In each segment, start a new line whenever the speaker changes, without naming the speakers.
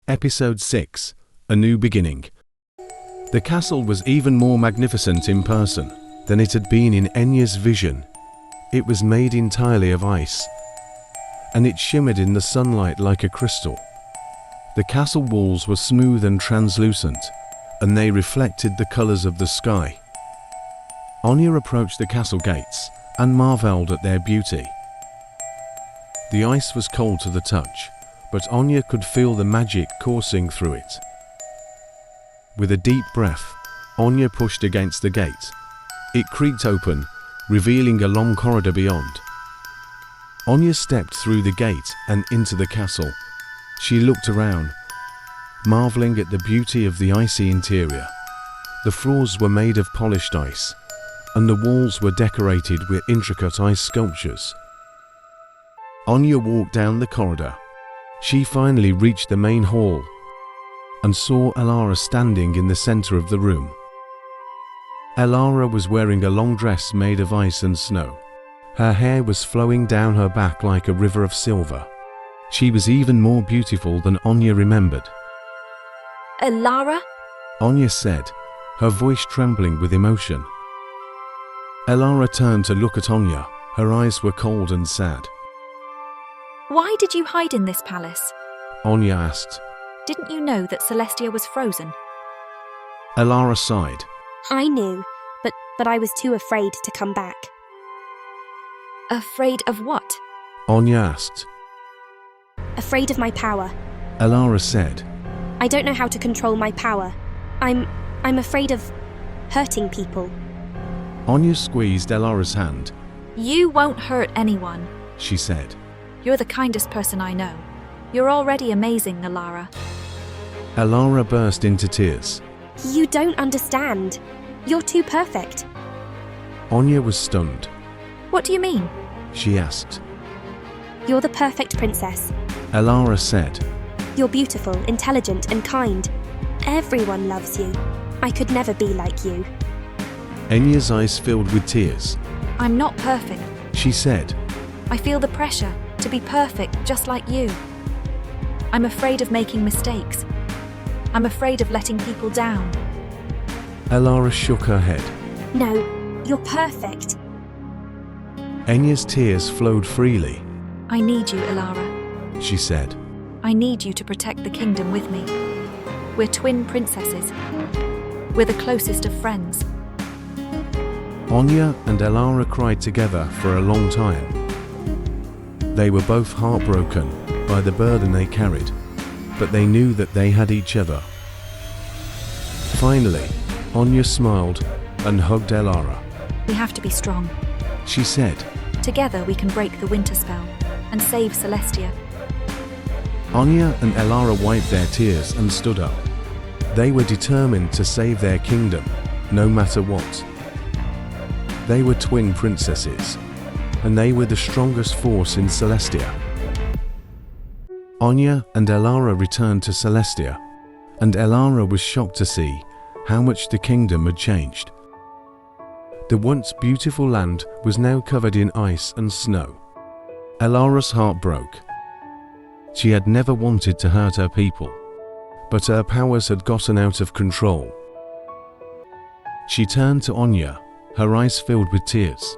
Episode 6: A New Beginning. The castle was even more magnificent in person than it had been in Anya's vision. It was made entirely of ice, and it shimmered in the sunlight like a crystal. The castle walls were smooth and translucent, and they reflected the colors of the sky. Anya approached the castle gates and marveled at their beauty. The ice was cold to the touch, but Anya could feel the magic coursing through it. With a deep breath, Anya pushed against the gate. It creaked open, revealing a long corridor beyond. Anya stepped through the gate and into the castle. She looked around, marveling at the beauty of the icy interior. The floors were made of polished ice, and the walls were decorated with intricate ice sculptures. Anya walked down the corridor. She finally reached the main hall and saw Elara standing in the center of the room. Elara was wearing a long dress made of ice and snow. Her hair was flowing down her back like a river of silver. She was even more beautiful than Anya remembered.
Elara?
Anya said, her voice trembling with emotion. Elara turned to look at Anya. Her eyes were cold and sad.
Why did you hide in this palace?
Anya asked.
Didn't you know that Celestia was frozen?
Elara sighed.
I knew, but I was too afraid to come back.
Afraid of what?
Anya asked.
Afraid of my power.
Elara said.
I don't know how to control my power. I'm afraid of hurting people.
Anya squeezed Elara's hand.
You won't hurt anyone,
she said.
You're the kindest person I know. You're already amazing, Elara.
Elara burst into tears.
You don't understand. You're too perfect.
Anya was stunned.
What do you mean?
She asked.
You're the perfect princess.
Elara said.
You're beautiful, intelligent, and kind. Everyone loves you. I could never be like you.
Anya's eyes filled with tears.
I'm not perfect,
she said.
I feel the pressure to be perfect just like you. I'm afraid of making mistakes. I'm afraid of letting people down.
Elara shook her head.
No, you're perfect.
Anya's tears flowed freely.
I need you, Elara,
she said.
I need you to protect the kingdom with me. We're twin princesses. We're the closest of friends.
Anya and Elara cried together for a long time. They were both heartbroken by the burden they carried, but they knew that they had each other. Finally, Anya smiled and hugged Elara.
We have to be strong,
she said.
Together we can break the winter spell and save Celestia.
Anya and Elara wiped their tears and stood up. They were determined to save their kingdom, no matter what. They were twin princesses, and they were the strongest force in Celestia. Anya and Elara returned to Celestia, and Elara was shocked to see how much the kingdom had changed. The once beautiful land was now covered in ice and snow. Elara's heart broke. She had never wanted to hurt her people, but her powers had gotten out of control. She turned to Anya, her eyes filled with tears.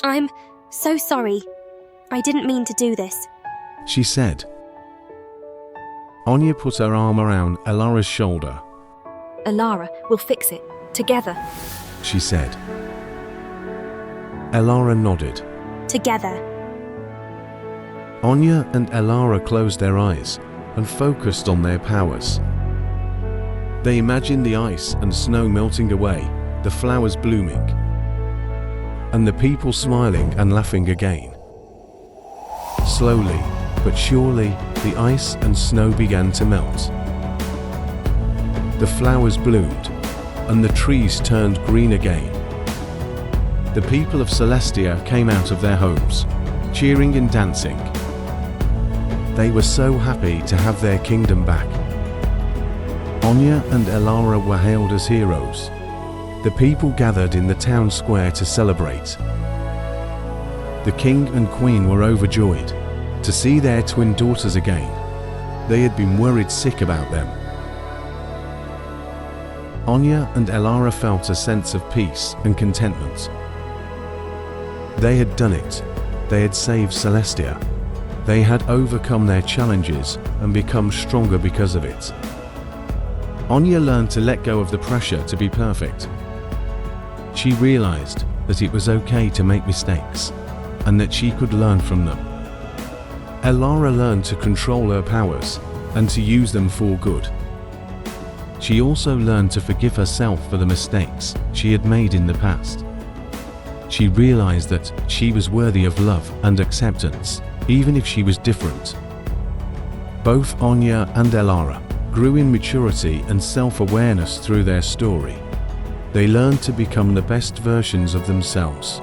I'm so sorry. I didn't mean to do this,
she said. Anya put her arm around Elara's shoulder.
Elara, we'll fix it, together,
she said. Elara nodded.
Together.
Anya and Elara closed their eyes and focused on their powers. They imagined the ice and snow melting away, the flowers blooming, and the people smiling and laughing again. Slowly but surely, the ice and snow began to melt. The flowers bloomed, and the trees turned green again. The people of Celestia came out of their homes, cheering and dancing. They were so happy to have their kingdom back. Anya and Elara were hailed as heroes. The people gathered in the town square to celebrate. The king and queen were overjoyed to see their twin daughters again. They had been worried sick about them. Anya and Elara felt a sense of peace and contentment. They had done it. They had saved Celestia. They had overcome their challenges and become stronger because of it. Anya learned to let go of the pressure to be perfect. She realized that it was okay to make mistakes and that she could learn from them. Elara learned to control her powers and to use them for good. She also learned to forgive herself for the mistakes she had made in the past. She realized that she was worthy of love and acceptance, even if she was different. Both Anya and Elara grew in maturity and self-awareness through their story. They learned to become the best versions of themselves.